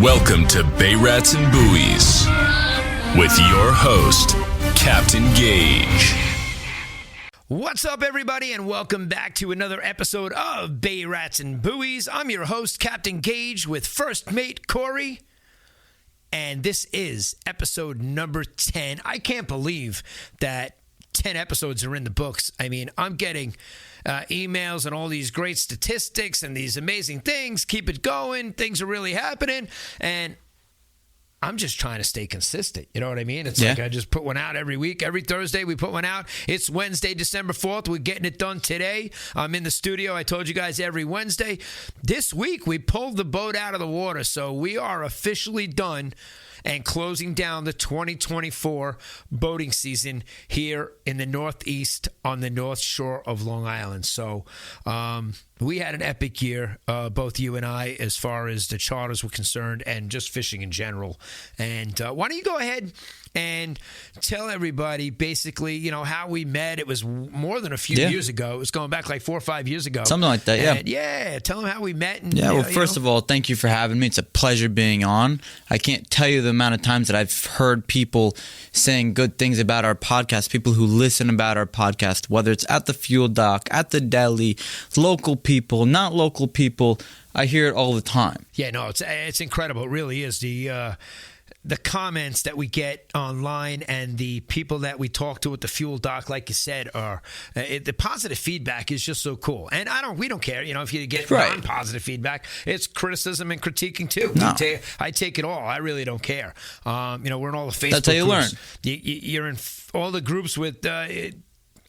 Welcome to Bay Rats and Buoys with your host, Captain Gaige. What's up, everybody, and welcome back to another episode of Bay Rats and Buoys. I'm your host, Captain Gaige, with first mate Kory, and this is episode number 10. I can't believe that 10 episodes are in the books. I mean, I'm getting emails and all these great statistics and these amazing things. Keep it going. Things are really happening. And I'm just trying to stay consistent. You know what I mean? It's like I just put one out every week. Every Thursday we put one out. It's Wednesday, December 4th. We're getting it done today. I'm in the studio. I told you guys every Wednesday. This week we pulled the boat out of the water. So we are officially done and closing down the 2024 boating season here in the Northeast on the North Shore of Long Island. So we had an epic year, both you and I, as far as the charters were concerned and just fishing in general. And why don't you go ahead and tell everybody basically, you know, how we met. It was more than a few years ago. It was going back like 4 or 5 years ago. Something like that, and tell them how we met. And, well, first of all, thank you for having me. It's a pleasure being on. I can't tell you the amount of times that I've heard people saying good things about our podcast, people who listen about our podcast, whether it's at the fuel dock, at the deli, local people, not local people. I hear it all the time. Yeah, no, it's incredible. It really is. The comments that we get online and the people that we talk to at the fuel dock, like you said, are the positive feedback is just so cool. And we don't care, you know, if you get non-positive feedback. It's criticism and critiquing too. No. I take it all. I really don't care. You know, we're in all the Facebook That's how you groups. learn. You're in all the groups with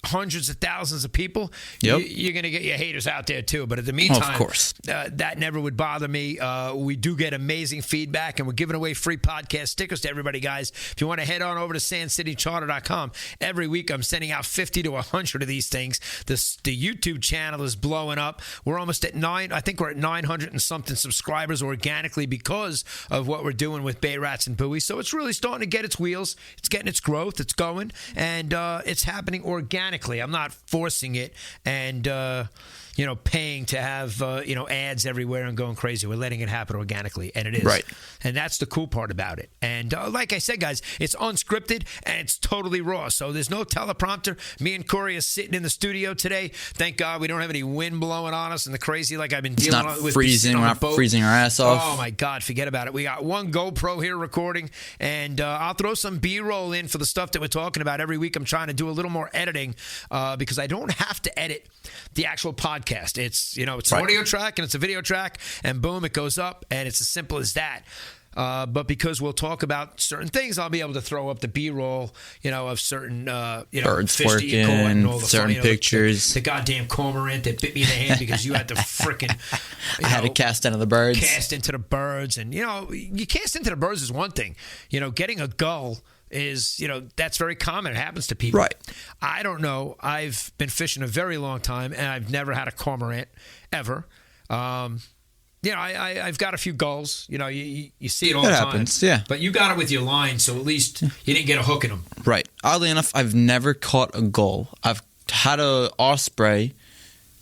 hundreds of thousands of people. You're going to get your haters out there too. But in the meantime, of course, that never would bother me. We do get amazing feedback, and we're giving away free podcast stickers to everybody, guys. If you want to head on over to sandcitycharter.com, every week I'm sending out 50 to 100 of these things. The YouTube channel is blowing up. We're almost at I think we're at 900 and something subscribers organically because of what we're doing with Bay Rats and Buoys. So it's really starting to get its wheels. It's getting its growth. It's going, and it's happening organically. I'm not forcing it and, paying to have, ads everywhere and going crazy. We're letting it happen organically, and it is. Right. And that's the cool part about it. And like I said, guys, it's unscripted and it's totally raw. So there's no teleprompter. Me and Kory are sitting in the studio today. Thank God we don't have any wind blowing on us and the crazy like I've been dealing with. It's not freezing. We're not freezing our ass off. Oh, my God. Forget about it. We got one GoPro here recording, and I'll throw some B-roll in for the stuff that we're talking about. Every week I'm trying to do a little more editing because I don't have to edit the actual podcast. It's an audio track and it's a video track, and boom, it goes up, and it's as simple as that. But because we'll talk about certain things, I'll be able to throw up the B-roll, of certain, birds fish that you caught and all the certain pictures. The goddamn cormorant that bit me in the hand because you had to frickin', I had to cast into the birds. Cast into the birds. And, you cast into the birds is one thing. Getting a gull is, that's very common. It happens to people. Right. I don't know. I've been fishing a very long time, and I've never had a cormorant ever. I've got a few gulls. You see it all the time. It happens, yeah. But you got it with your line, so at least you didn't get a hook in them. Right. Oddly enough, I've never caught a gull. I've had a osprey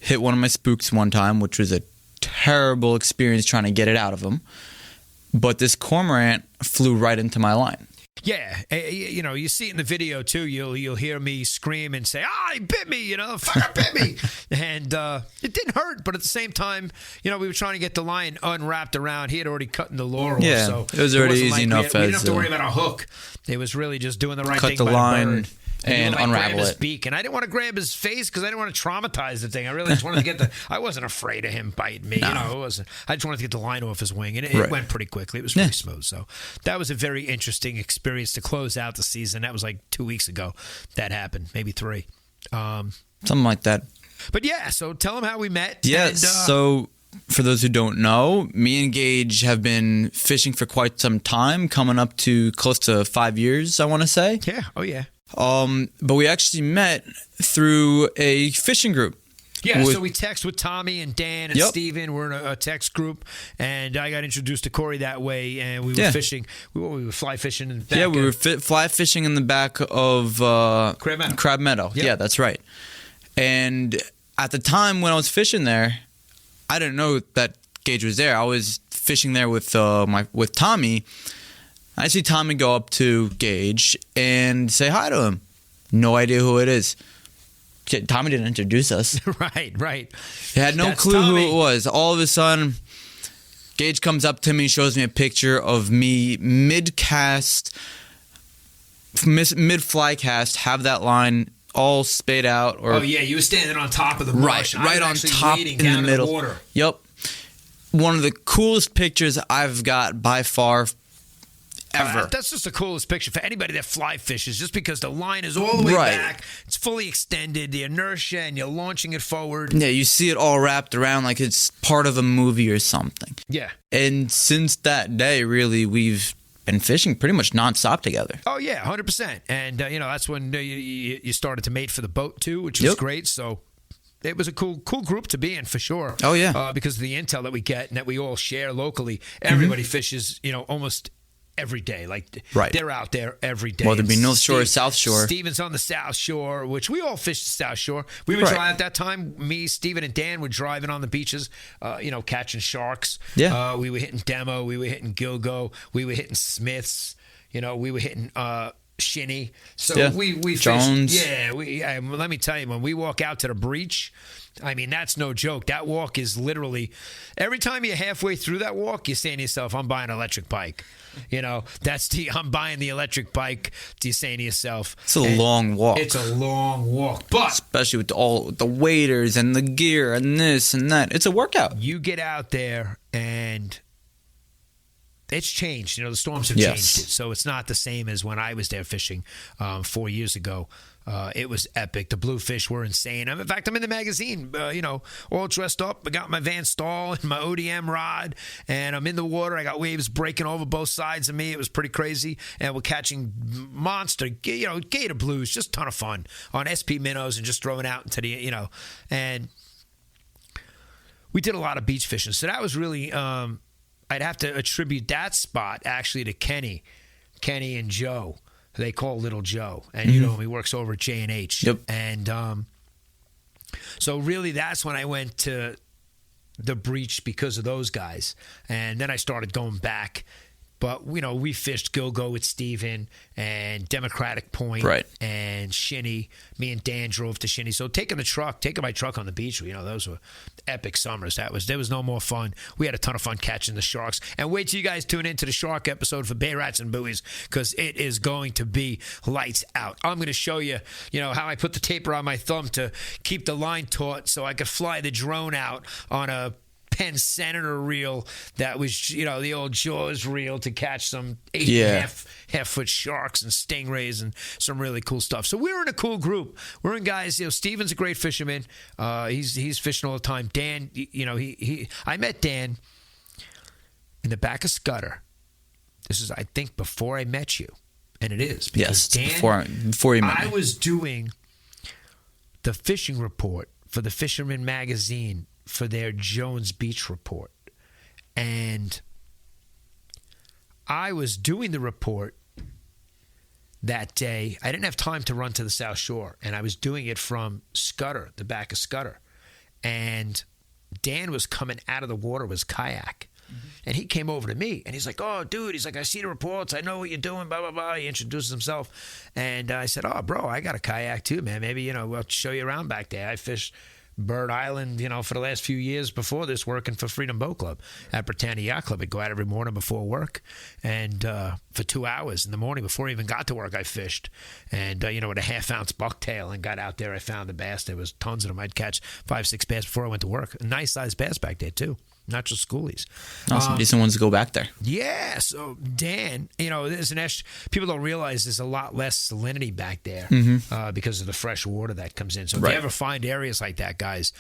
hit one of my spooks one time, which was a terrible experience trying to get it out of him. But this cormorant flew right into my line. Yeah, you see it in the video too. You'll hear me scream and say, he bit me, fucker bit me. And it didn't hurt, but at the same time, we were trying to get the line unwrapped around. He had already cut the lure off, so it was already easy enough. We didn't have to worry about a hook. It was really just doing the right thing by the line. bird. And unravel his it. Beak. And I didn't want to grab his face because I didn't want to traumatize the thing. I really just wanted to get I wasn't afraid of him biting me. No. It wasn't. I just wanted to get the line off his wing, and it went pretty quickly. It was pretty smooth. So that was a very interesting experience to close out the season. That was like 2 weeks ago that happened, maybe 3. Something like that. But yeah, so tell them how we met. Yes. So for those who don't know, me and Gaige have been fishing for quite some time, coming up to close to 5 years, I want to say. Yeah. Oh, yeah. But we actually met through a fishing group. Yeah, so we text with Tommy and Dan and Steven. We're in a text group, and I got introduced to Kory that way, and we were fishing. We were fly fishing in the back. Yeah, we were fly fishing in the back of Crab Meadow. Yep. Yeah, that's right. And at the time when I was fishing there, I didn't know that Gaige was there. I was fishing there with Tommy. I see Tommy go up to Gaige and say hi to him. No idea who it is. Tommy didn't introduce us. Right. He had no clue Tommy. Who it was. All of a sudden, Gaige comes up to me, shows me a picture of me mid-cast, mid-fly cast, have that line all spayed out. You were standing on top of the brush. Right on top in the middle. Water. Yep. One of the coolest pictures I've got by far ever. That's just the coolest picture for anybody that fly fishes, just because the line is all the way back, it's fully extended, the inertia, and you're launching it forward. Yeah, you see it all wrapped around like it's part of a movie or something. Yeah. And since that day, really, we've been fishing pretty much nonstop together. Oh, yeah, 100%. And, that's when you started to mate for the boat, too, which was great. So it was a cool group to be in, for sure. Oh, yeah. Because of the intel that we get and that we all share locally. Everybody fishes, almost every day. Like, they're out there every day. Whether it be North Shore or South Shore. Steven's on the South Shore, which we all fish the South Shore. We would drive at that time. Me, Steven, and Dan were driving on the beaches, catching sharks. Yeah. We were hitting Demo. We were hitting Gilgo. We were hitting Smiths. We were hitting Shinny. So we Jones. fished. Yeah. Let me tell you, when we walk out to the breach, I mean, that's no joke. That walk is literally, every time you're halfway through that walk, you're saying to yourself, I'm buying an electric bike. I'm buying the electric bike. You're saying to yourself, it's a long walk. It's a long walk. But especially with all the waders and the gear and this and that. It's a workout. You get out there and it's changed. The storms have changed it. So it's not the same as when I was there fishing 4 years ago. It was epic. The bluefish were insane. In fact, I'm in the magazine, all dressed up. I got my Van Staal and my ODM rod, and I'm in the water. I got waves breaking over both sides of me. It was pretty crazy. And we're catching monster, gator blues, just a ton of fun on SP minnows and just throwing out into the, and we did a lot of beach fishing. So that was really, I'd have to attribute that spot actually to Kenny and Joe. They call Little Joe, and he works over at J&H. Yep. And so really, that's when I went to the breach because of those guys, and then I started going back. But we fished Gilgo with Steven and Democratic Point and Shinny. Me and Dan drove to Shinny. So taking my truck on the beach, those were epic summers. There was no more fun. We had a ton of fun catching the sharks. And wait till you guys tune into the shark episode for Bay Rats and Buoys, because it is going to be lights out. I'm going to show you, how I put the taper on my thumb to keep the line taut so I could fly the drone out on a Penn Senator reel that was, the old Jaws reel to catch some 8.5 foot sharks and stingrays and some really cool stuff. So we're in a cool group. We're in guys, Steven's a great fisherman. He's fishing all the time. Dan, I met Dan in the back of Scudder. This is, I think, before I met you. And it is. Because Dan, before you met me. I was doing the fishing report for the Fisherman magazine for their Jones Beach report. And I was doing the report that day. I didn't have time to run to the South Shore, and I was doing it from Scudder, the back of Scudder. And Dan was coming out of the water with his kayak. And he came over to me, and he's like, oh, dude, he's like, I see the reports. I know what you're doing, blah, blah, blah. He introduces himself. And I said, oh, bro, I got a kayak too, man. Maybe, we'll show you around back there. I fished Bird Island, for the last few years before this, working for Freedom Boat Club at Britannia Yacht Club. I'd go out every morning before work, and for 2 hours in the morning before I even got to work, I fished. And, with a half-ounce bucktail, and got out there, I found the bass. There was tons of them. I'd catch 5-6 bass before I went to work. A nice-sized bass back there, too. Not just schoolies. Some decent ones to go back there. Yeah. So Dan, there's people don't realize there's a lot less salinity back there because of the fresh water that comes in. So if you ever find areas like that, guys,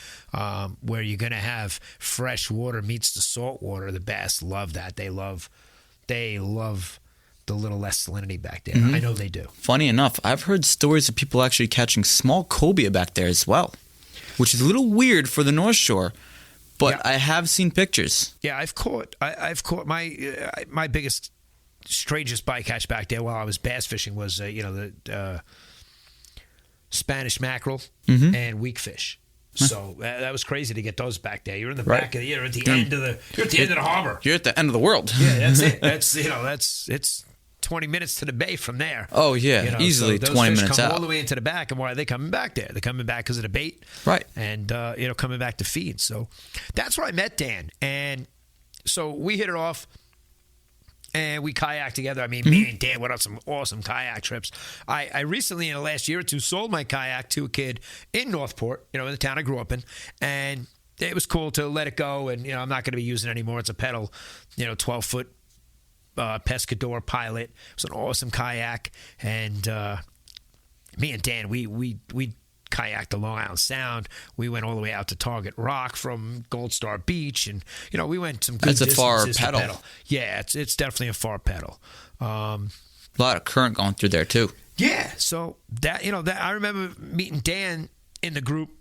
where you're going to have fresh water meets the salt water, the bass love that. They love the little less salinity back there. I know they do. Funny enough, I've heard stories of people actually catching small cobia back there as well, which is a little weird for the North Shore. But I have seen pictures. Yeah, I've caught my biggest, strangest bycatch back there while I was bass fishing was, the Spanish mackerel and weakfish. So that was crazy to get those back there. You're in the Right. back of the year, at the end of the harbor. You're at the end of the world. Yeah, that's it. It's 20 minutes to the bay from there. Oh, yeah. Easily so those 20 fish minutes come out. all the way into the back, and why are they coming back there? They're coming back because of the bait. Right. And, coming back to feed. So that's where I met Dan. And so we hit it off. And we kayaked together. I mean, me and Dan went on some awesome kayak trips. I recently, in the last year or two, sold my kayak to a kid in Northport, in the town I grew up in. And it was cool to let it go. And, I'm not going to be using it anymore. It's a pedal, 12-foot Pescador Pilot. It was an awesome kayak. And me and Dan, we kayaked the Long Island Sound. We went all the way out to Target Rock from Gold Star Beach, and we went some good distances. That's a far pedal. Yeah, it's definitely a far pedal. A lot of current going through there too. Yeah, so that that I remember meeting Dan in the group,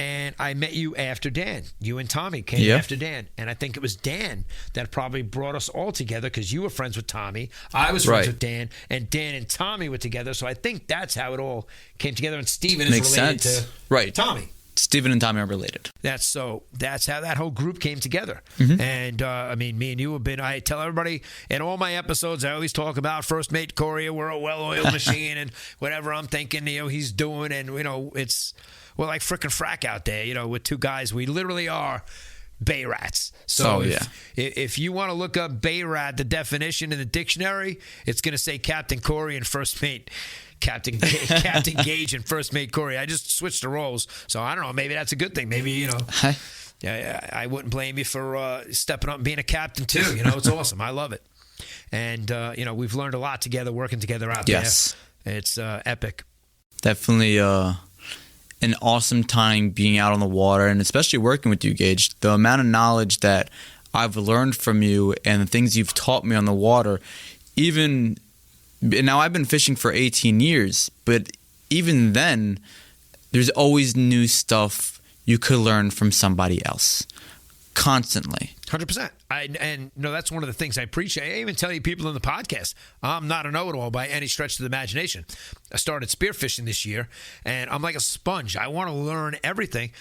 and I met you after Dan. You and Tommy came after Dan. And I think it was Dan that probably brought us all together because you were friends with Tommy. I was friends with Dan. And Dan and Tommy were together. So I think that's how it all came together. And Steven is related to Tommy. Steven and Tommy are related. That's how that whole group came together. And, me and you have been, I tell everybody in all my episodes, I always talk about First Mate Kory. We're a well-oiled machine and whatever I'm thinking, he's doing. And, we're like frickin' frack out there, with two guys. We literally are Bay Rats. So if you want to look up Bay Rat, the definition in the dictionary, it's going to say Captain Kory and First Mate. Captain Gaige and First Mate Kory. I just switched the roles. So I don't know. Maybe that's a good thing. Maybe, I wouldn't blame you for stepping up and being a captain too. It's awesome. I love it. And, we've learned a lot together, working together out there. It's epic. Definitely an awesome time being out on the water, and especially working with you, Gaige. The amount of knowledge that I've learned from you and the things you've taught me on the water, now I've been fishing for 18 years, but even then, there's always new stuff you could learn from somebody else. Constantly. 100%. That's one of the things I appreciate. I even tell you people in the podcast, I'm not a know-it-all by any stretch of the imagination. I started spearfishing this year, and I'm like a sponge. I want to learn everything,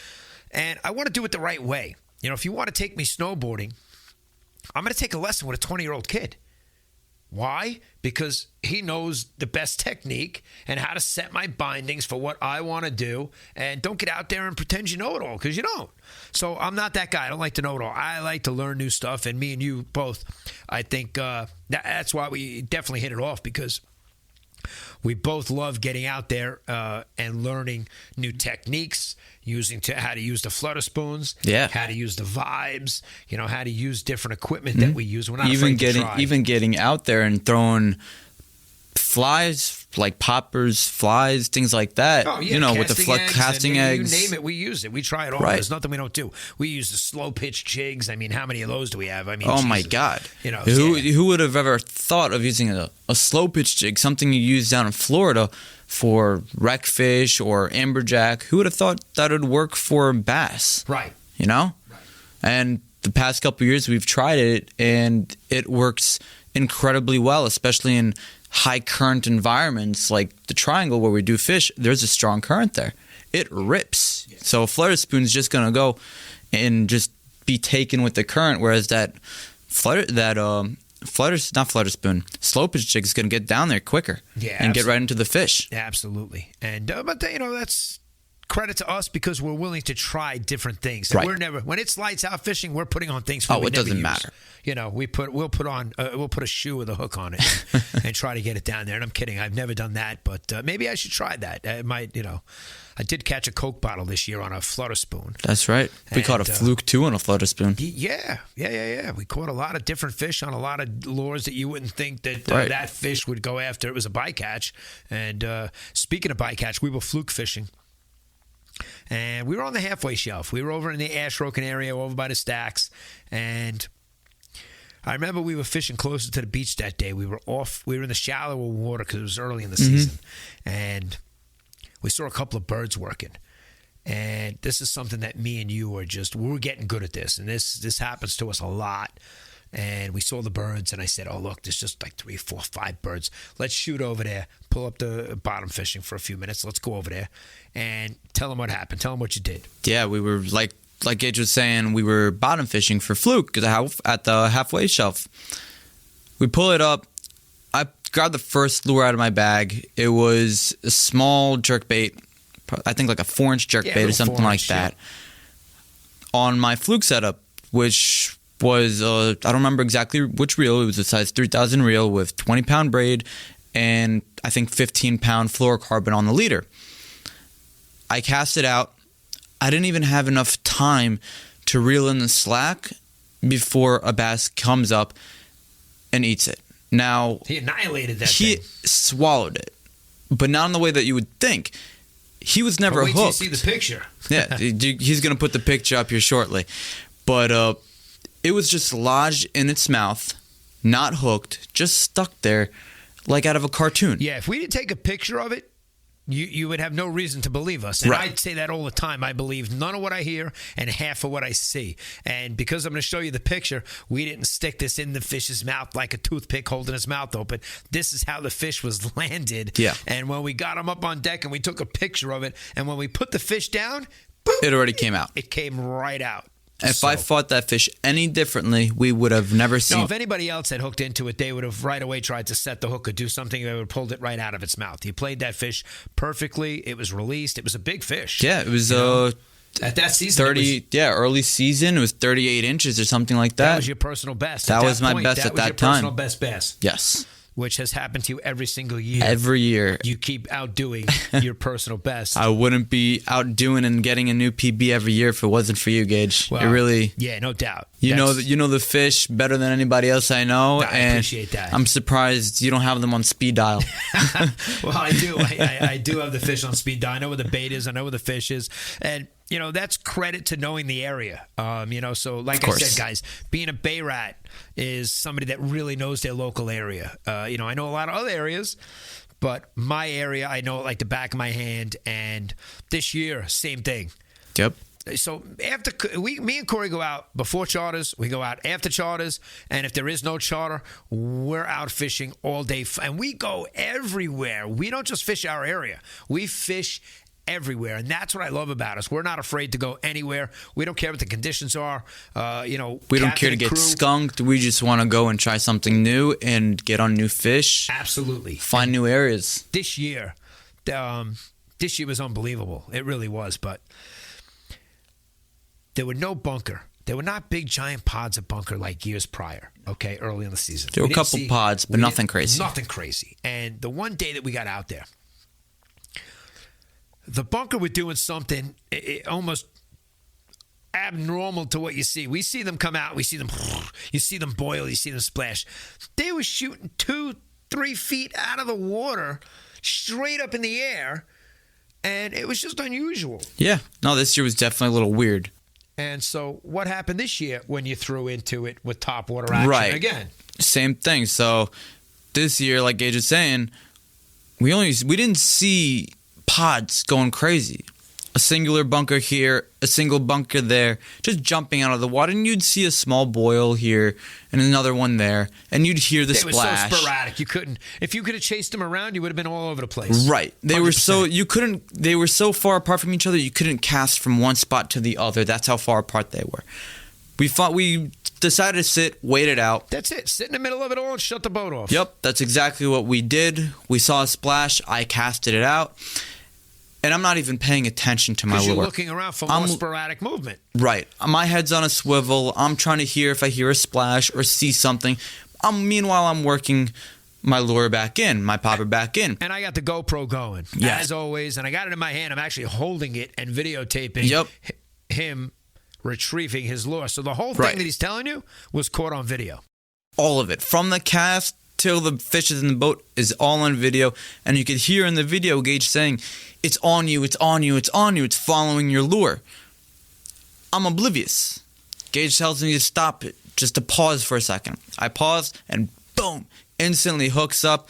and I want to do it the right way. If you want to take me snowboarding, I'm going to take a lesson with a 20-year-old kid. Why? Because he knows the best technique and how to set my bindings for what I want to do. And don't get out there and pretend you know it all, because you don't. So I'm not that guy. I don't like to know it all. I like to learn new stuff. And me and you both, I think that's why we definitely hit it off, because we both love getting out there and learning new techniques, how to use the flutter spoons, how to use the vibes, how to use different equipment that we use. We're not afraid to try. Even getting out there and throwing flies, like poppers, flies, things like that. Oh, yeah, with the casting eggs. You name it, we use it. We try it all. There's nothing we don't do. We use the slow pitch jigs. How many of those do we have? Oh, my God. Who would have ever thought of using a slow pitch jig, something you use down in Florida for wreckfish or amberjack? Who would have thought that would work for bass? Right. Right. And the past couple of years we've tried it, and it works incredibly well, especially in high current environments like the Triangle where we do fish. There's a strong current there. It rips. Yeah. So a flutter spoon is just gonna go and just be taken with the current, whereas slow pitch jig is gonna get down there quicker and get right into the fish. Absolutely. And but that's credit to us because we're willing to try different things. Right. We're never, when it's lights out fishing, we're putting on things. It doesn't matter. We'll put a shoe with a hook on it and try to get it down there. And I'm kidding. I've never done that, but maybe I should try that. It might, I did catch a Coke bottle this year on a flutter spoon. That's right. We caught a fluke too on a flutter spoon. Yeah. We caught a lot of different fish on a lot of lures that you wouldn't think that that fish would go after. It was a bycatch. And speaking of bycatch, we were fluke fishing. And we were on the halfway shelf. We were over in the Ashroken area, over by the stacks. And I remember we were fishing closer to the beach that day. We were in the shallower water because it was early in the season. And we saw a couple of birds working. And this is something that me and you we're getting good at this. And this happens to us a lot. and we saw the birds, and I said, oh, look, there's just like 3, 4, 5 birds. Let's shoot over there, pull up the bottom fishing for a few minutes. Let's go over there and tell them what happened. Tell them what you did. Yeah, we were like Gaige was saying, we were bottom fishing for fluke at the halfway shelf. We pull it up. I grabbed the first lure out of my bag. It was a small jerkbait, I think like a 4-inch jerkbait or something like that, on my fluke setup, which was, I don't remember exactly which reel. It was a size 3000 reel with 20-pound braid and I think 15-pound fluorocarbon on the leader. I cast it out. I didn't even have enough time to reel in the slack before a bass comes up and eats it. Now, he annihilated that He thing. swallowed it, but not in the way that you would think. He was never wait hooked. till you see the picture. Yeah, he's going to put the picture up here shortly. But it was just lodged in its mouth, not hooked, just stuck there like out of a cartoon. Yeah, if we didn't take a picture of it, you would have no reason to believe us. And Right. I'd say that all the time. I believe none of what I hear and half of what I see. And because I'm going to show you the picture, we didn't stick this in the fish's mouth like a toothpick holding his mouth open. This is how the fish was landed. Yeah. And when we got him up on deck and we took a picture of it, and when we put the fish down, boom, It already came out. it came right out. If I fought that fish any differently, we would have never seen. No, if anybody else had hooked into it, they would have right away tried to set the hook or do something. They would have pulled it right out of its mouth. You played that fish perfectly. It was released. It was a big fish. Yeah, it was at that season. 30. Early season. It was 38 inches or something like that. That was your personal best. That At was my point, best at was that your time. Personal best bass. Yes, Which has happened to you every single year. every year. You keep outdoing your personal best. I wouldn't be outdoing and getting a new PB every year if it wasn't for you, Gaige. Well, it really. Yeah, no doubt. You know the fish better than anybody else I know. I and appreciate that. I'm surprised you don't have them on speed dial. Well, I do. I do have the fish on speed dial. I know where the bait is. I know where the fish is. And, that's credit to knowing the area. So like I said, guys, being a Bay Rat is somebody that really knows their local area. I know a lot of other areas, but my area, I know it like the back of my hand. And this year, same thing. Yep. So after me and Kory go out before charters, we go out after charters, and if there is no charter, we're out fishing all day, and we go everywhere. We don't just fish our area; we fish everywhere, and that's what I love about us. We're not afraid to go anywhere. We don't care what the conditions are. We don't care to get skunked. We just want to go and try something new and get on new fish. Absolutely, find new areas. This year was unbelievable. It really was, but. There were no bunker. There were not big, giant pods of bunker like years prior, okay, early in the season. There were a couple pods, but nothing crazy. Nothing crazy. And the one day that we got out there, the bunker were doing something almost abnormal to what you see. We see them come out. You see them boil. You see them splash. They were shooting 2-3 feet out of the water, straight up in the air, and it was just unusual. Yeah. No, this year was definitely a little weird. And so what happened this year when you threw into it with topwater action again? Same thing. So this year, like Gaige was saying, we didn't see pods going crazy. A singular bunker here, a single bunker there, just jumping out of the water. And you'd see a small boil here and another one there, and you'd hear the splash. It was so sporadic. You couldn't. If you could have chased them around, you would have been all over the place. Right. They were so far apart from each other, you couldn't cast from one spot to the other. That's how far apart they were. We decided to sit, wait it out. That's it. Sit in the middle of it all and shut the boat off. Yep, that's exactly what we did. We saw a splash. I casted it out. And I'm not even paying attention to my lure. Because you're looking around for more sporadic movement. Right. My head's on a swivel. I'm trying to hear if I hear a splash or see something. Meanwhile, I'm working my lure back in, my popper back in. And I got the GoPro going, as always. And I got it in my hand. I'm actually holding it and videotaping him retrieving his lure. So the whole thing that he's telling you was caught on video. All of it. From the cast till the fish is in the boat is all on video. And you could hear in the video Gaige saying, it's on you, it's on you, it's on you, it's following your lure. I'm oblivious. Gaige tells me to stop it, just to pause for a second. I pause, and boom, instantly hooks up,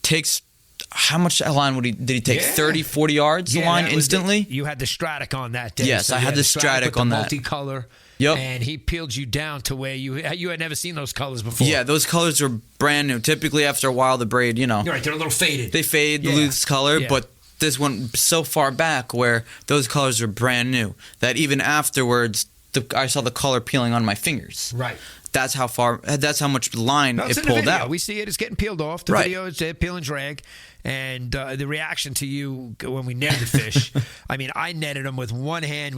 takes, how much line did he take? 30, 40 yards line instantly? You had the Stratic on that day. Yes, I had the Stratic on that. Multicolor. Yep. And he peeled you down to where you had never seen those colors before. Yeah, those colors were brand new. Typically, after a while, the braid, You're right, they're a little faded. they fade, lose color, Yeah. but this went so far back where those colors were brand new that even afterwards, I saw the color peeling on my fingers. Right. That's how much line No, it's it in the pulled video. out. We see it. It's getting peeled off. The Right. video is peel and drag. And the reaction to you when we netted the fish, I mean, I netted them with one hand,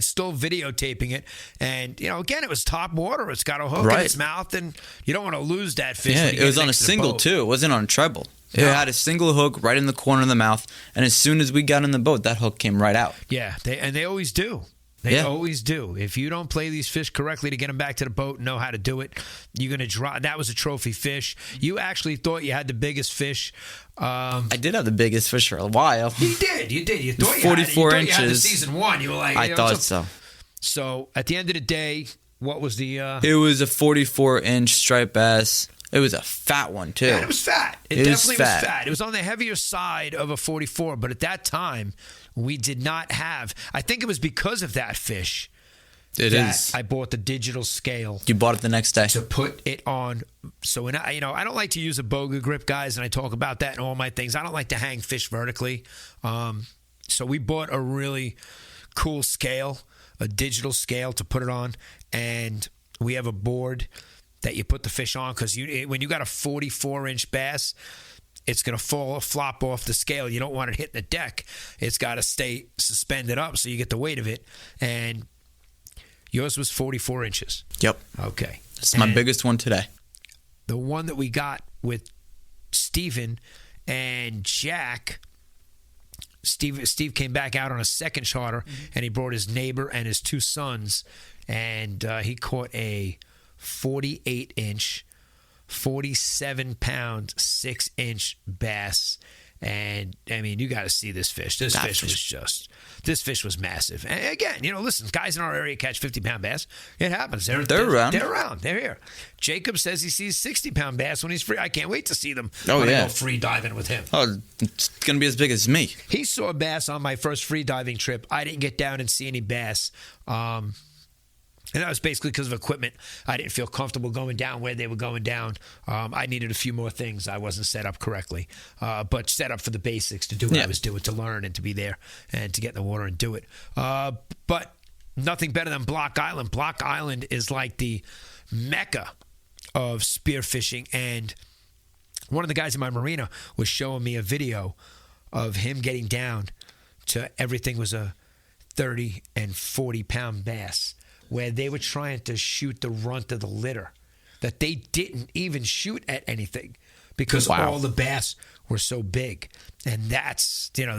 still videotaping it. And, again, it was top water. It's got a hook in its mouth, and you don't want to lose that fish. Yeah, when you it get was on a next to the single, boat. too. It wasn't on a treble. It No. had a single hook right in the corner of the mouth. And as soon as we got in the boat, that hook came right out. Yeah, they always do. They always do. If you don't play these fish correctly to get them back to the boat and know how to do it, you're going to drop. That was a trophy fish. You actually thought you had the biggest fish. I did have the biggest fish for a while. You did. You thought 44 you had the inches. season one. You were like, I thought so. So at the end of the day, what was the? It was a 44-inch striped bass. It was a fat one, too. Yeah, it was fat. It was definitely was fat. fat. It was on the heavier side of a 44, but at that time, we did not have. I think it was because of that fish. I bought the digital scale. You bought it the next day. To put it on. So when I don't like to use a boga grip, guys, and I talk about that in all my things. I don't like to hang fish vertically. So we bought a really cool scale, a digital scale to put it on, and we have a board that you put the fish on because when you got a 44-inch bass, it's going to flop off the scale. You don't want it hitting the deck. It's got to stay suspended up so you get the weight of it. And yours was 44 inches. Yep. Okay. It's my biggest one today. The one that we got with Steven and Jack, Steve came back out on a second charter, and he brought his neighbor and his two sons, and he caught a 48-inch, 47-pound, 6-inch bass. And, I mean, you got to see this fish. This fish was massive. And again, listen, guys in our area catch 50-pound bass. It happens. They're around. They're around. They're here. Jacob says he sees 60-pound bass when he's free. I can't wait to see them when I go free diving with him. Oh, it's going to be as big as me. He saw a bass on my first free diving trip. I didn't get down and see any bass. And that was basically because of equipment. I didn't feel comfortable going down where they were going down. I needed a few more things. I wasn't set up correctly, but set up for the basics to do what I was doing, to learn and to be there and to get in the water and do it. But nothing better than Block Island. Block Island is like the mecca of spearfishing. And one of the guys in my marina was showing me a video of him getting down to everything was a 30 and 40-pound bass, where they were trying to shoot the runt of the litter, that they didn't even shoot at anything because all the bass were so big. And that's Block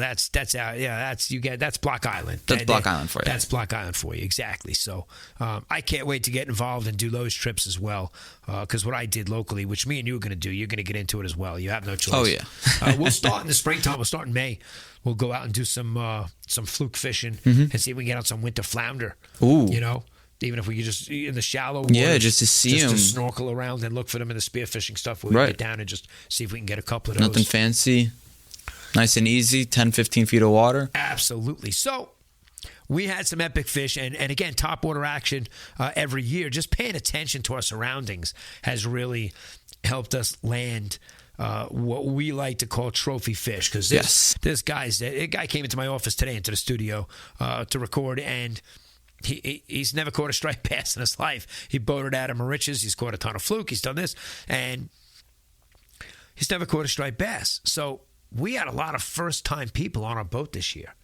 Island. That's Block Island for you. That's Block Island for you, exactly. So I can't wait to get involved and do those trips as well, because what I did locally, which me and you are going to do, you're going to get into it as well. You have no choice. Oh, yeah. We'll start in the springtime. We'll start in May. We'll go out and do some fluke fishing and see if we can get out some winter flounder. Ooh. Even if we could just in the shallow water, just to see them, to snorkel around and look for them in the spearfishing stuff. We'll get down and just see if we can get a couple of those. Nothing fancy, nice and easy, 10, 15 feet of water. Absolutely. So we had some epic fish, and again, topwater action every year. Just paying attention to our surroundings has really helped us land what we like to call trophy fish. Because this guy came into my office today, into the studio to record, and he's never caught a striped bass in his life. He boated out of Mauritius. He's caught a ton of fluke. He's done this, and he's never caught a striped bass. So we had a lot of first-time people on our boat this year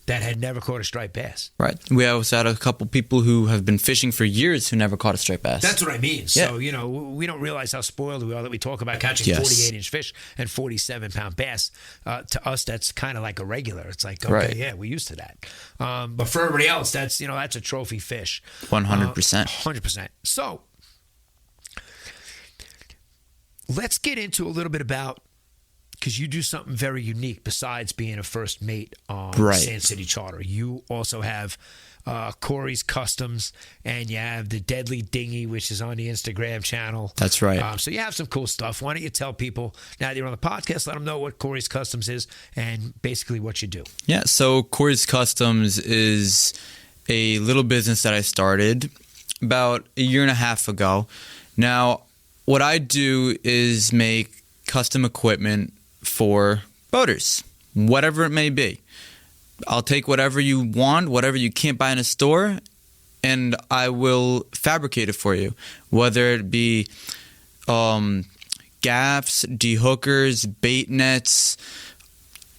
that had never caught a striped bass. Right. We also had a couple people who have been fishing for years who never caught a striped bass. That's what I mean. Yeah. So, we don't realize how spoiled we are that we talk about catching 48-inch fish and 47-pound bass. To us, that's kind of like a regular. It's like, okay, yeah, we're used to that. But for everybody else, that's a trophy fish. 100%. 100%. So let's get into a little bit about, because you do something very unique besides being a first mate on Sand City Charter. You also have Kory's Kustoms, and you have the Deadly Dinghy, which is on the Instagram channel. That's right. So you have some cool stuff. Why don't you tell people, now that you're on the podcast, let them know what Kory's Kustoms is and basically what you do. Yeah, so Kory's Kustoms is a little business that I started. about a year and a half ago. Now, what I do is make custom equipment for boaters, whatever it may be. I'll take whatever you want, whatever you can't buy in a store, and I will fabricate it for you, whether it be gaffs, dehookers, bait nets,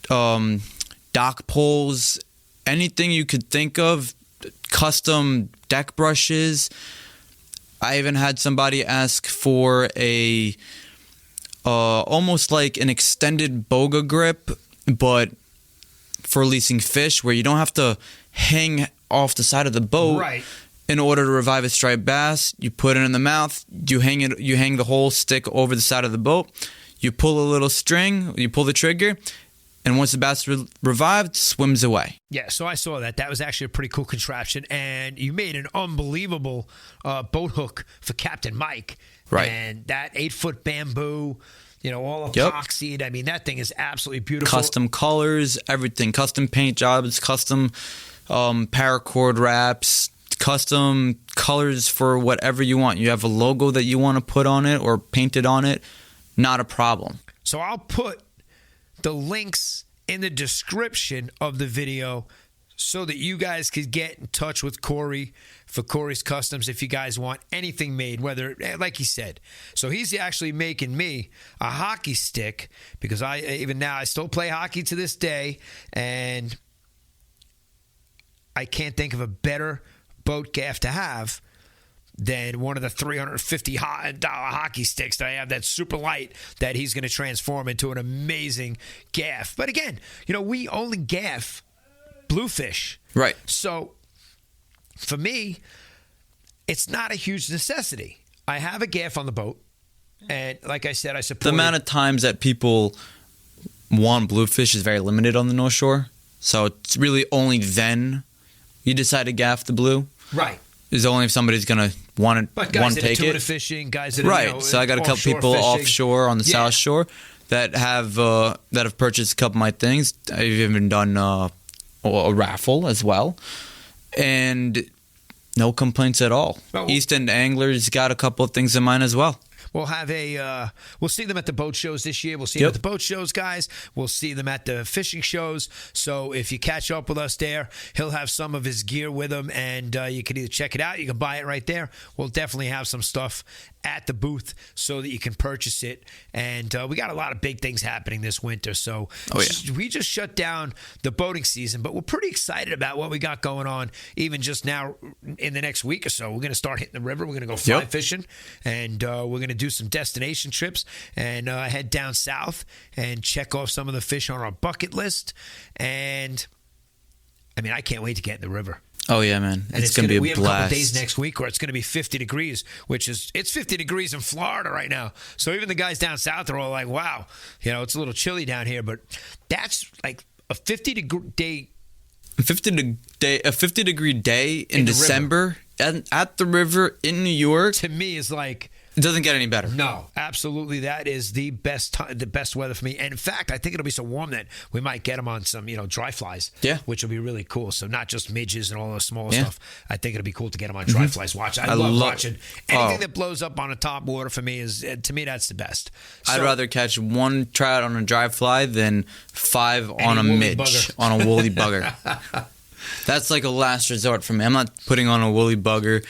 dock poles, anything you could think of, custom deck brushes. I even had somebody ask for a almost like an extended boga grip, but for releasing fish, where you don't have to hang off the side of the boat. Right. In order to revive a striped bass, you put it in the mouth, you hang the whole stick over the side of the boat, you pull a little string, you pull the trigger, and once the bass revived, swims away. Yeah, so I saw that. That was actually a pretty cool contraption, and you made an unbelievable boat hook for Captain Mike. Right. And that 8-foot bamboo, all Yep. epoxied. I mean, that thing is absolutely beautiful. Custom colors, everything. Custom paint jobs, custom paracord wraps, custom colors for whatever you want. You have a logo that you want to put on it or painted on it, not a problem. So I'll put the links in the description of the video so that you guys could get in touch with Kory for Kory's Kustoms if you guys want anything made, whether, like he said. So he's actually making me a hockey stick, because I still play hockey to this day, and I can't think of a better boat gaff to have than one of the $350 hockey sticks that I have that's super light, that he's going to transform into an amazing gaff. But again, we only gaff bluefish. Right. So for me, it's not a huge necessity. I have a gaff on the boat, and like I said, I support The amount of times that people want bluefish is very limited on the North Shore. So it's really only then you decide to gaff the blue. Right. Is only if somebody's going to want But to guys that are take tuna it. fishing, guys that are, Right. So I got a couple offshore people fishing. offshore on the Yeah. South Shore that have purchased a couple of my things. I've even done a raffle as well, and no complaints at all. Well, East End Anglers got a couple of things in mind as well. We'll have we'll see them at the boat shows this year. We'll see them at the boat shows, guys. We'll see them at the fishing shows. So if you catch up with us there, he'll have some of his gear with him, and you can either check it out, you can buy it right there. We'll definitely have some stuff at the booth so that you can purchase it. And we got a lot of big things happening this winter. So we just shut down the boating season, but we're pretty excited about what we got going on even just now in the next week or so. We're going to start hitting the river. We're going to go fly fishing, and we're going to do some destination trips and head down south and check off some of the fish on our bucket list. And I mean, I can't wait to get in the river. Oh yeah, man! And It's gonna be a we have blast. a couple days next week where it's going to be 50 degrees, it's 50 degrees in Florida right now. So even the guys down south are all like, "Wow, it's a little chilly down here." But that's like a 50-degree day. A 50-degree day in December at the river in New York. To me, is like. It doesn't get any better. No, absolutely. That is the best time, the best weather for me. And in fact, I think it'll be so warm that we might get them on some, dry flies. Yeah. Which will be really cool. So not just midges and all the small stuff. I think it'll be cool to get them on dry flies. I love watching anything that blows up on a top water. For me to me that's the best. I'd rather catch one trout on a dry fly than 5 on a midge, on a woolly bugger. That's like a last resort for me. I'm not putting on a woolly bugger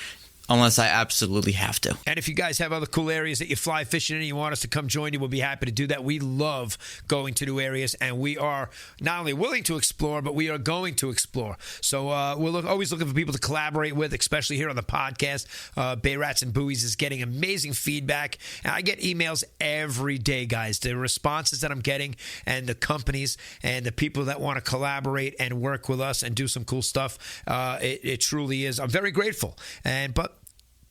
unless I absolutely have to. And if you guys have other cool areas that you fly fishing in and you want us to come join you, we'll be happy to do that. We love going to new areas, and we are not only willing to explore, but we are going to explore. So we're always looking for people to collaborate with, especially here on the podcast. Bay Rats and Buoys is getting amazing feedback. And I get emails every day, guys. The responses that I'm getting and the companies and the people that want to collaborate and work with us and do some cool stuff, it truly is. I'm very grateful. But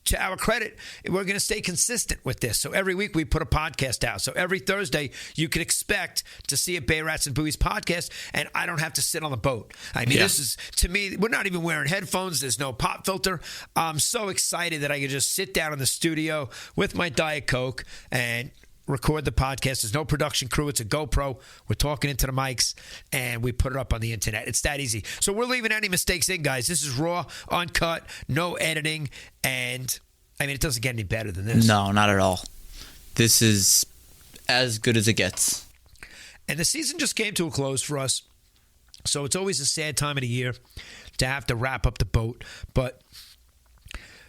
to our credit, we're going to stay consistent with this. So every week we put a podcast out. So every Thursday you can expect to see a Bay Rats and Buoys podcast, and I don't have to sit on the boat. I mean, This is, to me, we're not even wearing headphones. There's no pop filter. I'm so excited that I can just sit down in the studio with my Diet Coke and record the podcast. There's no production crew. It's a GoPro. We're talking into the mics, and we put it up on the internet. It's that easy. So we're leaving any mistakes in, guys. This is raw, uncut, no editing, and, I mean, it doesn't get any better than this. No, not at all. This is as good as it gets. And the season just came to a close for us, so it's always a sad time of the year to have to wrap up the boat. But,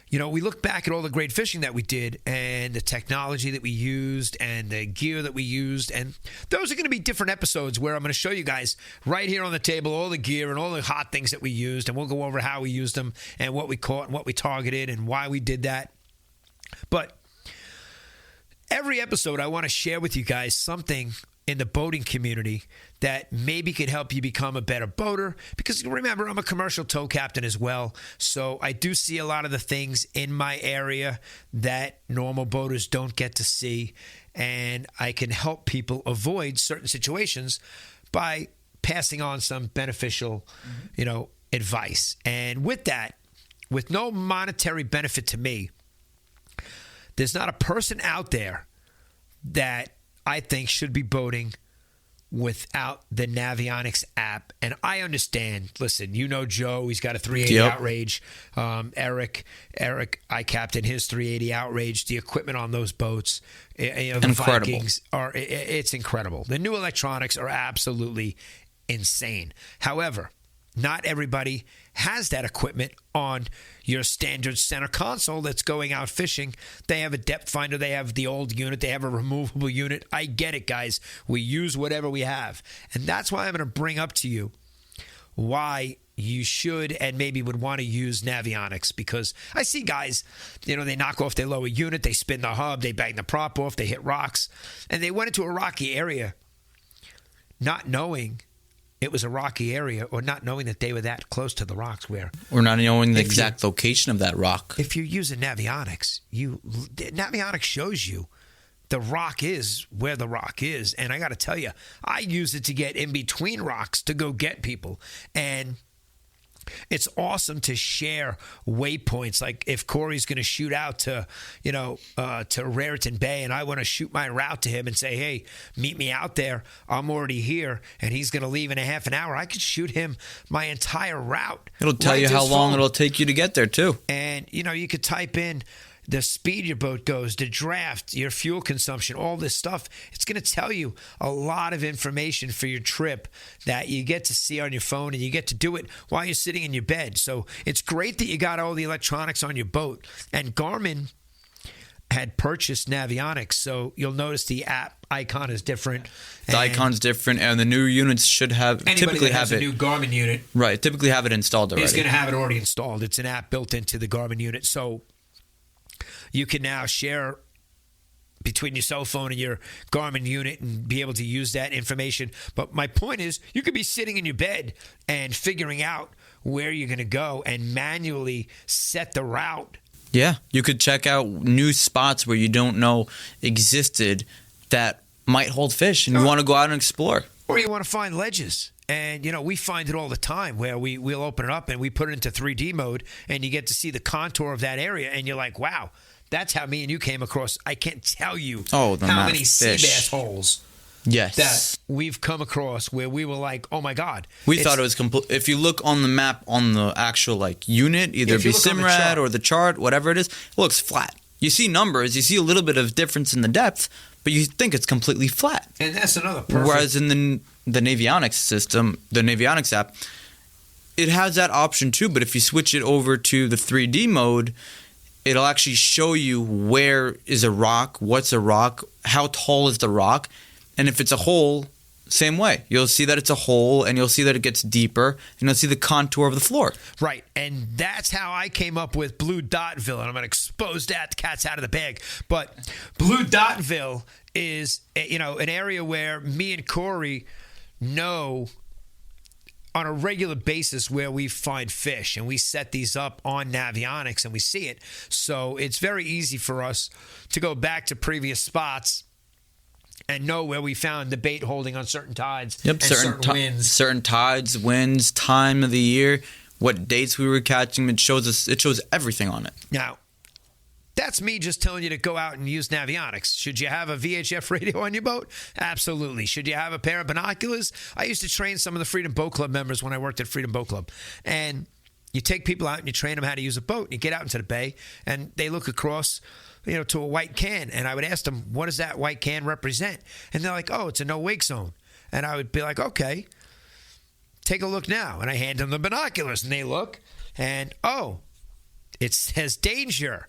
you know, we look back at all the great fishing that we did and the technology that we used and the gear that we used. And those are going to be different episodes where I'm going to show you guys right here on the table all the gear and all the hot things that we used. And we'll go over how we used them and what we caught and what we targeted and why we did that. But every episode, I want to share with you guys something in the boating community that maybe could help you become a better boater. Because remember, I'm a commercial tow captain as well. So I do see a lot of the things in my area that normal boaters don't get to see. And I can help people avoid certain situations by passing on some beneficial, advice. And with that, with no monetary benefit to me, there's not a person out there that I think should be boating without the Navionics app. And I understand. Listen, you know Joe, he's got a 380 Outrage. Eric, I captain his 380 Outrage. The equipment on those boats, the incredible. Vikings it's incredible. The new electronics are absolutely insane. However, not everybody has that equipment on your standard center console that's going out fishing. They have a depth finder. They have the old unit. They have a removable unit. I get it, guys. We use whatever we have. And that's why I'm going to bring up to you why you should and maybe would want to use Navionics. Because I see guys, they knock off their lower unit. They spin the hub. They bang the prop off. They hit rocks. And they went into a rocky area not knowing it was a rocky area, or not knowing that they were that close to the rocks where... Or not knowing the exact location of that rock. If you're using Navionics, Navionics shows you the rock is where the rock is. And I got to tell you, I use it to get in between rocks to go get people. And it's awesome to share waypoints. Like if Kory's going to shoot out to Raritan Bay and I want to shoot my route to him and say, hey, meet me out there. I'm already here. And he's going to leave in a half an hour. I could shoot him my entire route. It'll tell you how long it'll take you to get there too. And, you could type in the speed your boat goes, the draft, your fuel consumption, all this stuff. It's going to tell you a lot of information for your trip that you get to see on your phone, and you get to do it while you're sitting in your bed. So it's great that you got all the electronics on your boat. And Garmin had purchased Navionics, so you'll notice the app icon is different. The icon's different, and the new units should have typically have a new Garmin unit. Right, typically have it installed already. He's going to have it already installed. It's an app built into the Garmin unit. So you can now share between your cell phone and your Garmin unit and be able to use that information. But my point is, you could be sitting in your bed and figuring out where you're going to go and manually set the route. Yeah, you could check out new spots where you don't know existed that might hold fish and you want to go out and explore. Or you want to find ledges. And, we find it all the time where we'll open it up and we put it into 3D mode and you get to see the contour of that area and you're like, wow, that's how me and you came across. I can't tell you how many sea bass holes that we've come across where we were like, oh my God. We thought it was complete. If you look on the map on the actual unit, either be Simrad or the chart, whatever it is, it looks flat. You see numbers, you see a little bit of difference in the depth, but you think it's completely flat. And that's another perfect. Whereas in the Navionics system, the Navionics app, it has that option too, but if you switch it over to the 3D mode, it'll actually show you where is a rock, what's a rock, how tall is the rock, and if it's a hole, same way. You'll see that it's a hole, and you'll see that it gets deeper, and you'll see the contour of the floor. Right, and that's how I came up with Blue Dotville, and I'm going to expose that. The cat's out of the bag. But Blue Dotville is, an area where me and Kory know on a regular basis where we find fish, and we set these up on Navionics and we see it. So it's very easy for us to go back to previous spots and know where we found the bait holding on certain tides and certain winds. Certain tides, winds, time of the year, what dates we were catching. It shows everything on it. Now, That's me just telling you to go out and use Navionics. Should you have a VHF radio on your boat? Absolutely. Should you have a pair of binoculars? I used to train some of the Freedom Boat Club members when I worked at Freedom Boat Club. And you take people out and you train them how to use a boat. And you get out into the bay and they look across, to a white can. And I would ask them, what does that white can represent? And they're like, oh, it's a no-wake zone. And I would be like, okay, take a look now. And I hand them the binoculars and they look and, oh, it says danger.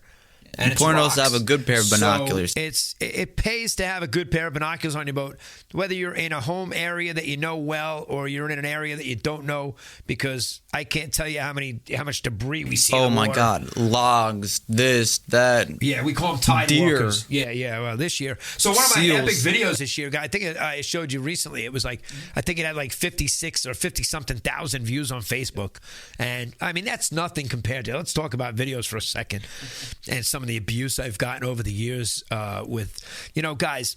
And important also to have a good pair of binoculars. So it pays to have a good pair of binoculars on your boat, whether you're in a home area that you know well or you're in an area that you don't know, because I can't tell you how much debris we see. Oh in the my water. God, logs, this, that. Yeah, we call them tide deer. walkers. Yeah. Well, this year, so one of my Seals. epic videos this year, I think I showed you recently. It was like I think it had like 56 or 50 something thousand views on Facebook, and I mean that's nothing compared to. Let's talk about videos for a second, and some of the abuse I've gotten over the years with, guys.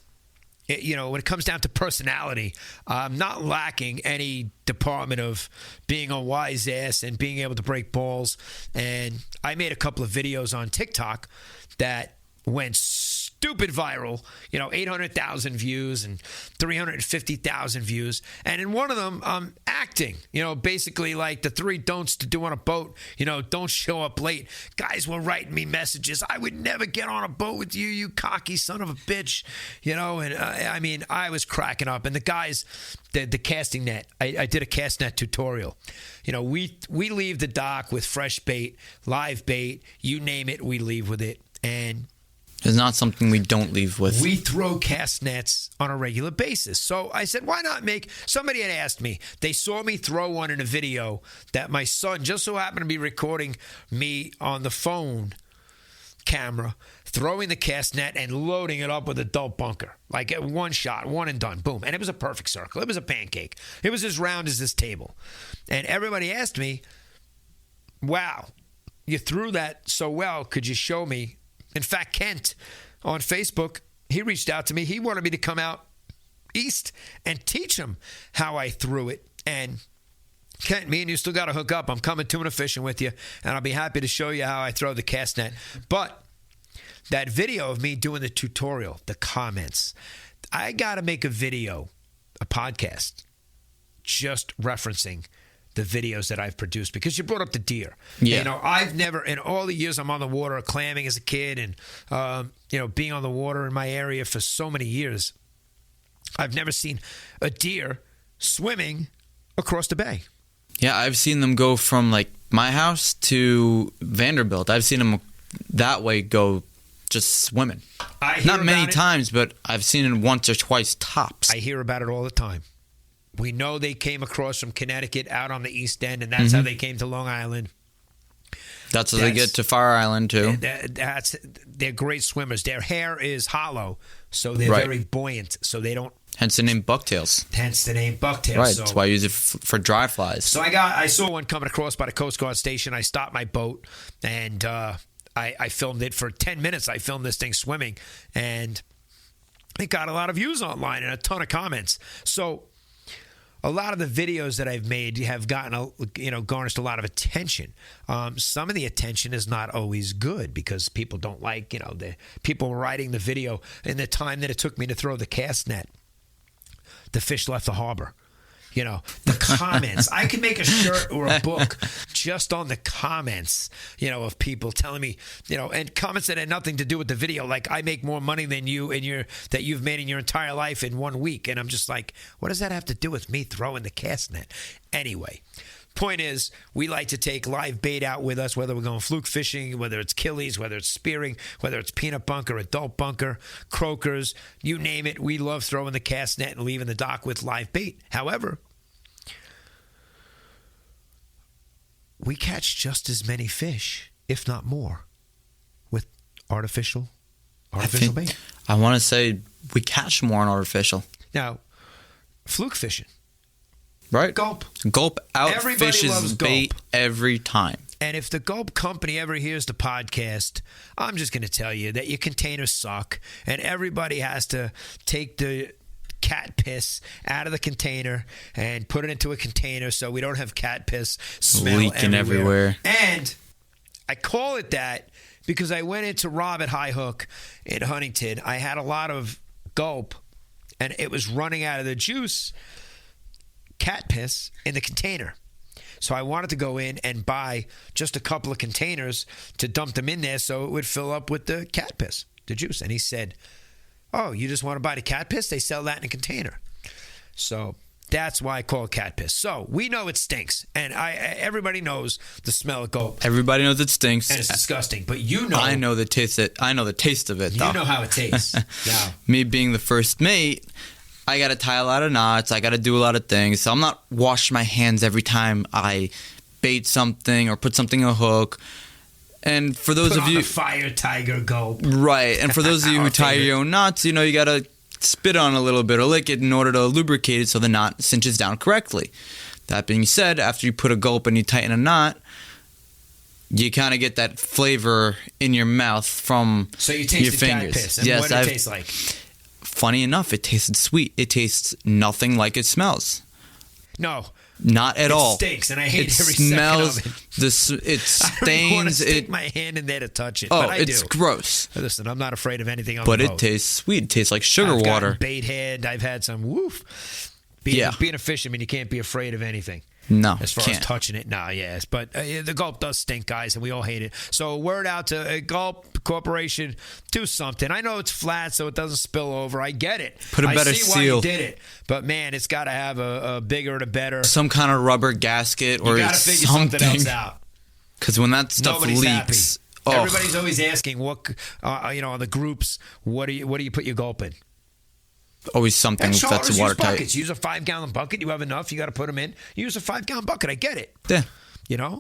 When it comes down to personality, I'm not lacking any department of being a wise ass and being able to break balls. And I made a couple of videos on TikTok that went stupid viral, 800,000 views and 350,000 views. And in one of them, I'm acting, basically like the 3 don'ts to do on a boat, don't show up late. Guys were writing me messages. I would never get on a boat with you, you cocky son of a bitch, and I was cracking up. And the guys, the casting net, I did a cast net tutorial. We leave the dock with fresh bait, live bait, you name it, we leave with it. And it's not something we don't leave with. We throw cast nets on a regular basis. So I said, why not somebody had asked me, they saw me throw one in a video that my son just so happened to be recording me on the phone camera, throwing the cast net and loading it up with adult bunker. Like at one shot, one and done, boom. And it was a perfect circle. It was a pancake. It was as round as this table. And everybody asked me, wow, you threw that so well. Could you show me? In fact, Kent on Facebook, he reached out to me. He wanted me to come out east and teach him how I threw it. And Kent, me and you still got to hook up. I'm coming tuna fishing with you, and I'll be happy to show you how I throw the cast net. But that video of me doing the tutorial, the comments, I got to make a video, a podcast, just referencing the videos that I've produced, because you brought up the deer. Yeah. I've never, in all the years I'm on the water, clamming as a kid and, being on the water in my area for so many years, I've never seen a deer swimming across the bay. Yeah, I've seen them go from like my house to Vanderbilt. I've seen them that way go just swimming. Not many times, but I've seen it once or twice tops. I hear about it all the time. We know they came across from Connecticut out on the East End, and that's how they came to Long Island. That's how they get to Fire Island, too. They're great swimmers. Their hair is hollow, so they're very buoyant, so they don't... Hence the name bucktails. Right, so, that's why I use it for dry flies. So I saw one coming across by the Coast Guard station. I stopped my boat, and I filmed it for 10 minutes. I filmed this thing swimming, and it got a lot of views online and a ton of comments. So... a lot of the videos that I've made have gotten, garnished a lot of attention. Some of the attention is not always good because people don't like, the people writing the video in the time that it took me to throw the cast net. The fish left the harbor. The comments. I could make a shirt or a book just on the comments, of people telling me, and comments that had nothing to do with the video. Like, I make more money than you that you've made in your entire life in 1 week. And I'm just like, what does that have to do with me throwing the cast net? Anyway, point is, we like to take live bait out with us, whether we're going fluke fishing, whether it's killies, whether it's spearing, whether it's peanut bunker, adult bunker, croakers, you name it. We love throwing the cast net and leaving the dock with live bait. However, we catch just as many fish, if not more, with artificial bait. I want to say we catch more on artificial. Now, fluke fishing. Right. Gulp outfishes bait every time. And if the Gulp company ever hears the podcast, I'm just going to tell you that your containers suck, and everybody has to take the cat piss out of the container and put it into a container so we don't have cat piss smell leaking everywhere. And I call it that because I went into Rob at High Hook in Huntington. I had a lot of gulp, and it was running out of the juice, cat piss, in the container. So I wanted to go in and buy just a couple of containers to dump them in there so it would fill up with the cat piss, the juice. And he said, oh, you just want to buy the cat piss? They sell that in a container. So that's why I call it cat piss. So we know it stinks. And everybody knows the smell of gulp. Everybody knows it stinks. And it's disgusting. But you know. I know the taste of it, though. You know how it tastes. Now, me being the first mate, I got to tie a lot of knots. I got to do a lot of things. So I'm not washing my hands every time I bait something or put something in a hook. And for those of you, the fire tiger gulp. Right. And for those of you who tie your own knots, you got to spit on a little bit or lick it in order to lubricate it so the knot cinches down correctly. That being said, after you put a gulp and you tighten a knot, you kind of get that flavor in your mouth from your fingers. So you tasted cat piss. And what did it taste like? Funny enough, it tasted sweet. It tastes nothing like it smells. No. Not at all. It stinks, and I hate every second of it. It stains. I don't even want to stick my hand in there to touch it, but I it's do. Gross. Listen, I'm not afraid of anything on but the boat. It tastes sweet. It tastes like sugar I've water. Gotten bait head. I've had some woof. Being a fisherman, you can't be afraid of anything. No, as far as touching it, yes. But the gulp does stink, guys, and we all hate it. So word out to Gulp Corporation, do something. I know it's flat, so it doesn't spill over. I get it. Put a better I see seal. why you did it. But, man, it's got to have a bigger and a better. Some kind of rubber gasket or something. You got to figure something else out. Because when that stuff Nobody's leaks. Happy. Everybody's always asking, what on the groups, what do you put your gulp in? Always something that's watertight. Buckets. Use a 5-gallon bucket. You have enough. You got to put them in. Use a 5-gallon bucket. I get it. Yeah.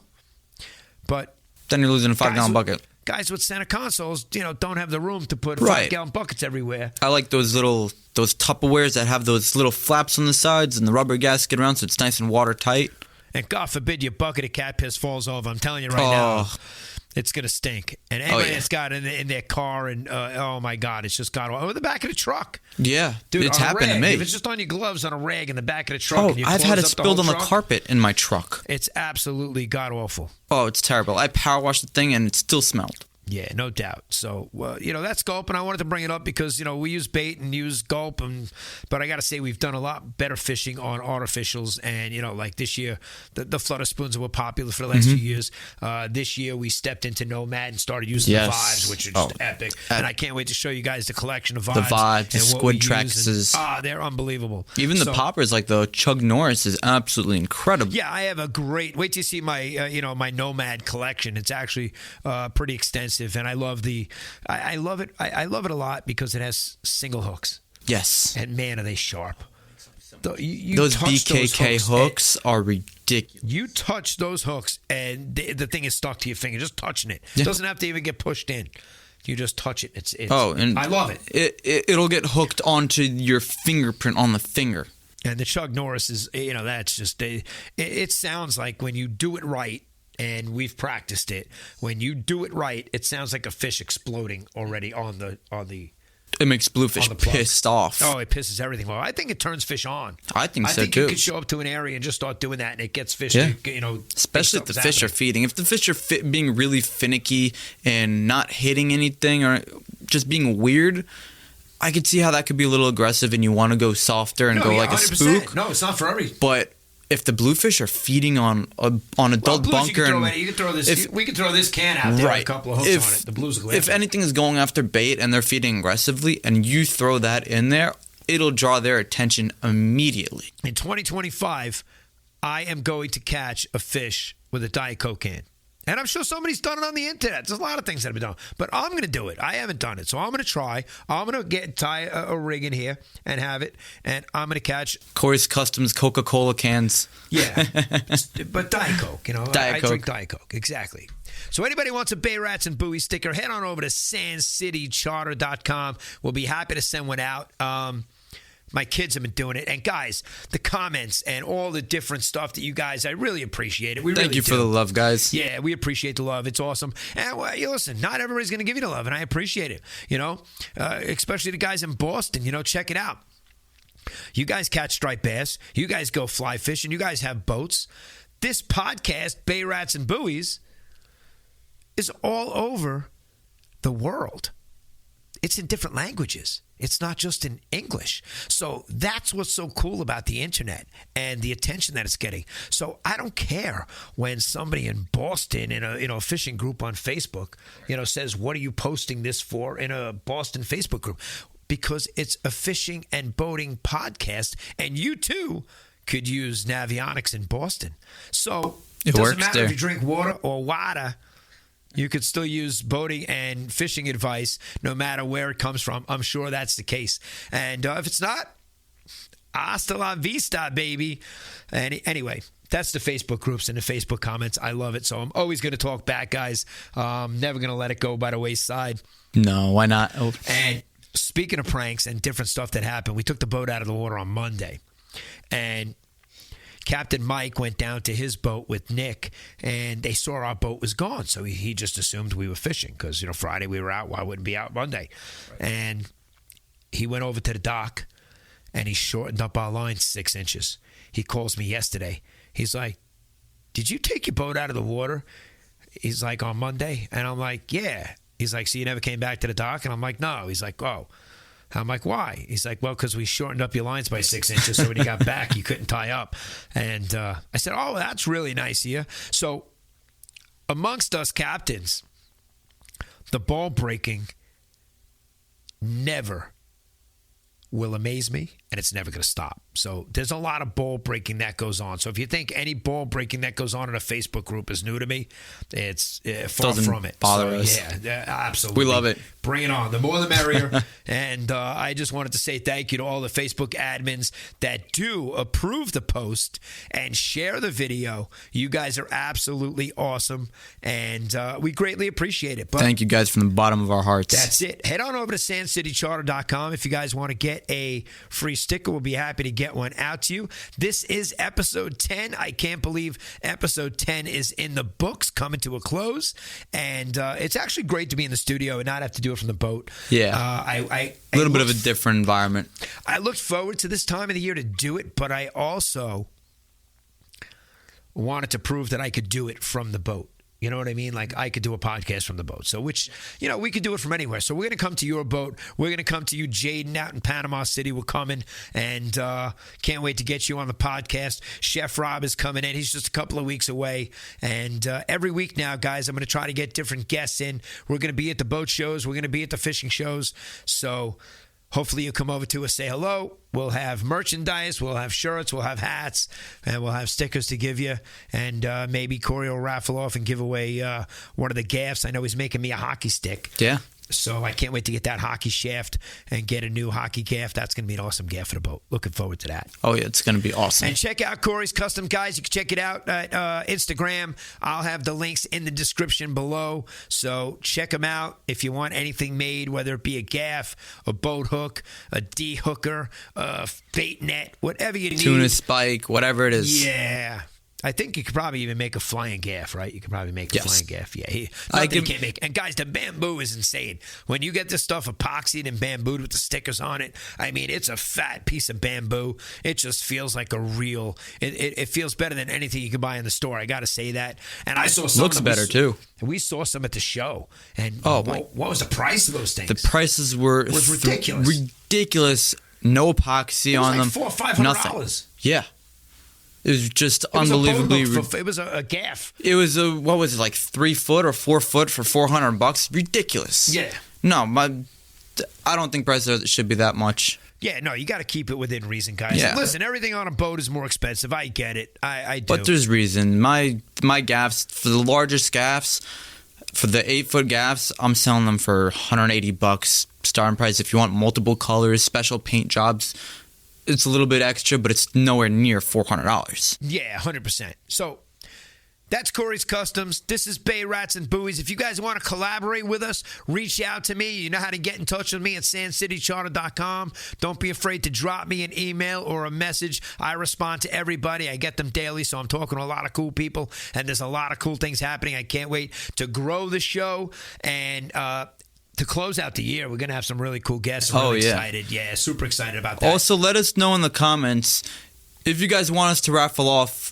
But then you're losing a 5-gallon bucket. Guys with center consoles, don't have the room to put 5-gallon buckets everywhere. I like those Tupperwares that have those little flaps on the sides and the rubber gasket around, so it's nice and watertight. And God forbid your bucket of cat piss falls over. I'm telling you right now. It's going to stink. And anybody that's got it in their car, and oh my God, it's just got over the back of the truck. Yeah, dude, it's happened to me. If it's just on your gloves on a rag in the back of the truck, and you I've had it spilled on the truck, carpet in my truck. It's absolutely god awful. Oh, it's terrible. I power washed the thing and it still smelled. Yeah, no doubt. So, that's gulp, and I wanted to bring it up because, we use bait and use gulp, but I got to say we've done a lot better fishing on artificials, and, like this year, the flutter spoons were popular for the last few years. This year, we stepped into Nomad and started using the Vibes, which are just epic, and I can't wait to show you guys the collection of Vibes. The Vibes, the Squid Trexes. They're unbelievable. Even the poppers, like the Chug Norris, is absolutely incredible. Yeah, I have a great, wait till you see my, my Nomad collection. It's actually pretty extensive. And I love I love it. I love it a lot because it has single hooks. Yes. And man, are they sharp. Those BKK hooks are ridiculous. You touch those hooks and the thing is stuck to your finger. Just touching it. It doesn't have to even get pushed in. You just touch it. And I love it. It'll get hooked onto your fingerprint on the finger. And the Chug Norris is, that's just, it sounds like when you do it right, and we've practiced it. When you do it right, it sounds like a fish exploding already on the. It makes bluefish pissed off. Oh, it pisses everything off. I think it turns fish on. I think so too. I think you could show up to an area and just start doing that, and it gets fish. Especially if the fish are feeding. If the fish are being really finicky and not hitting anything or just being weird, I could see how that could be a little aggressive, and you want to go softer and go like 100%. A spook. No, it's not for every. But if the bluefish are feeding on adult bunker, we can throw this can out there, a couple of hooks on it. The blues will if anything is going after bait and they're feeding aggressively, and you throw that in there, it'll draw their attention immediately. In 2025, I am going to catch a fish with a Diet Coke can. And I'm sure somebody's done it on the internet. There's a lot of things that have been done. But I'm going to do it. I haven't done it. So I'm going to try. I'm going to tie a rig in here and have it. And I'm going to catch Kory's Kustoms Coca-Cola cans. Yeah. But Diet Coke, Diet Coke. I drink Diet Coke. Exactly. So anybody wants a Bay Rats and Buoys sticker, head on over to sandcitycharter.com. We'll be happy to send one out. My kids have been doing it. And, guys, the comments and all the different stuff that you guys, I really appreciate it. Thank you for the love, guys. Yeah, we appreciate the love. It's awesome. And, listen, not everybody's going to give you the love, and I appreciate it, especially the guys in Boston. Check it out. You guys catch striped bass. You guys go fly fishing. You guys have boats. This podcast, Bay Rats and Buoys, is all over the world. It's in different languages. It's not just in English. So that's what's so cool about the internet and the attention that it's getting. So I don't care when somebody in Boston in a fishing group on Facebook, says, "What are you posting this for?" in a Boston Facebook group, because it's a fishing and boating podcast, and you too could use Navionics in Boston. So it doesn't matter if you drink water or water. You could still use boating and fishing advice no matter where it comes from. I'm sure that's the case. And if it's not, hasta la vista, baby. Anyway, that's the Facebook groups and the Facebook comments. I love it. So I'm always going to talk back, guys. Never going to let it go by the wayside. No, why not? Oh. And speaking of pranks and different stuff that happened, we took the boat out of the water on Monday. And Captain Mike went down to his boat with Nick, and they saw our boat was gone. So he just assumed we were fishing because, Friday we were out. Why wouldn't be out Monday? Right. And he went over to the dock, and he shortened up our line 6 inches. He calls me yesterday. He's like, "Did you take your boat out of the water?" He's like, "On Monday?" And I'm like, "Yeah." He's like, "So you never came back to the dock?" And I'm like, "No." He's like, "Oh." I'm like, "Why?" He's like, "Well, because we shortened up your lines by 6 inches, so when you got back, you couldn't tie up." And I said, "Oh, that's really nice of you." So amongst us captains, the ball breaking never will amaze me, and it's never going to stop. So there's a lot of ball breaking that goes on. So if you think any ball breaking that goes on in a Facebook group is new to me, it's far from it. Bother us. Yeah, absolutely. We love it. Bring it on. The more the merrier. And I just wanted to say thank you to all the Facebook admins that do approve the post and share the video. You guys are absolutely awesome, and we greatly appreciate it. But thank you guys from the bottom of our hearts. That's it. Head on over to sandcitycharter.com if you guys want to get a free sticker. We'll be happy to get one out to you. This is episode 10. I can't believe episode 10 is in the books, coming to a close. And it's actually great to be in the studio and not have to do it from the boat. Yeah. A little bit of a different environment. I looked forward to this time of the year to do it, but I also wanted to prove that I could do it from the boat. You know what I mean? Like, I could do a podcast from the boat. So, which, we could do it from anywhere. So we're going to come to your boat. We're going to come to you, Jaden, out in Panama City. We're coming, and can't wait to get you on the podcast. Chef Rob is coming in. He's just a couple of weeks away. And every week now, guys, I'm going to try to get different guests in. We're going to be at the boat shows. We're going to be at the fishing shows. So hopefully you'll come over to us, say hello. We'll have merchandise, we'll have shirts, we'll have hats, and we'll have stickers to give you. And maybe Kory will raffle off and give away one of the gaffs. I know he's making me a hockey stick. Yeah. So I can't wait to get that hockey shaft and get a new hockey gaff. That's going to be an awesome gaff for the boat. Looking forward to that. Oh, yeah, it's going to be awesome. And check out Kory's Custom, guys. You can check it out at Instagram. I'll have the links in the description below. So check them out if you want anything made, whether it be a gaff, a boat hook, a D-hooker, a bait net, whatever you need. Tuna spike, whatever it is. Yeah. I think you could probably even make a flying gaff, right? You could probably make a flying gaff. Yeah, he can't make. And guys, the bamboo is insane. When you get this stuff epoxied and bambooed with the stickers on it, I mean, it's a fat piece of bamboo. It just feels like a real. It feels better than anything you can buy in the store. I got to say that. And I saw some. Looks better too. We saw some at the show. And what was the price of those things? The prices were ridiculous. Ridiculous. No epoxy on them. $400 or $500. Nothing. Yeah. It was just unbelievably. It was a gaff. It was what was it, like 3 foot or 4 foot for $400? Ridiculous. Yeah. No, I don't think prices should be that much. Yeah, no, you got to keep it within reason, guys. Yeah. Listen, everything on a boat is more expensive. I get it. I do. But there's reason. My gaffs, for the largest gaffs, for the 8-foot gaffs, I'm selling them for $180 starting price. If you want multiple colors, special paint jobs, it's a little bit extra, but it's nowhere near $400. Yeah, 100%. So that's Kory's Customs. This is Bay Rats and Buoys. If you guys want to collaborate with us, reach out to me. You know how to get in touch with me at sandcitycharter.com. Don't be afraid to drop me an email or a message. I respond to everybody. I get them daily, so I'm talking to a lot of cool people, and there's a lot of cool things happening. I can't wait to grow the show and to close out the year. We're going to have some really cool guests. I'm really excited. Yeah, super excited about that. Also, let us know in the comments if you guys want us to raffle off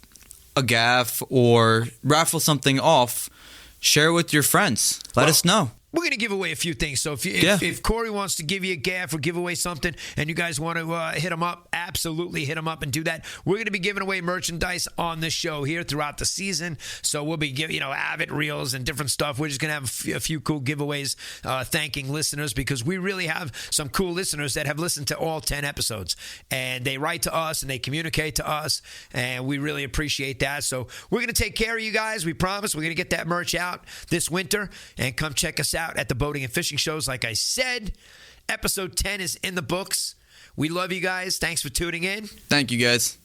a gaff or raffle something off. Share it with your friends. Let us know. we're going to give away a few things. So if Kory wants to give you a gaff or give away something and you guys want to hit him up, absolutely hit him up and do that. We're going to be giving away merchandise on this show here throughout the season. So we'll be giving, Avid reels and different stuff. We're just going to have a few cool giveaways thanking listeners, because we really have some cool listeners that have listened to all 10 episodes. And they write to us and they communicate to us. And we really appreciate that. So we're going to take care of you guys. We promise we're going to get that merch out this winter. And come check us out at the boating and fishing shows. Like I said, episode 10 is in the books. We love you guys. Thanks for tuning in. Thank you, guys.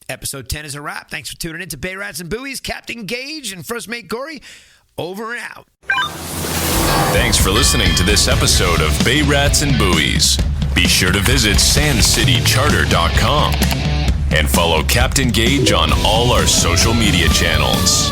Episode 10 is a wrap. Thanks for tuning in to Bay Rats and Buoys. Captain Gaige and First Mate Kory, over and out. Thanks for listening to this episode of Bay Rats and Buoys. Be sure to visit sandcitycharter.com and follow Captain Gaige on all our social media channels.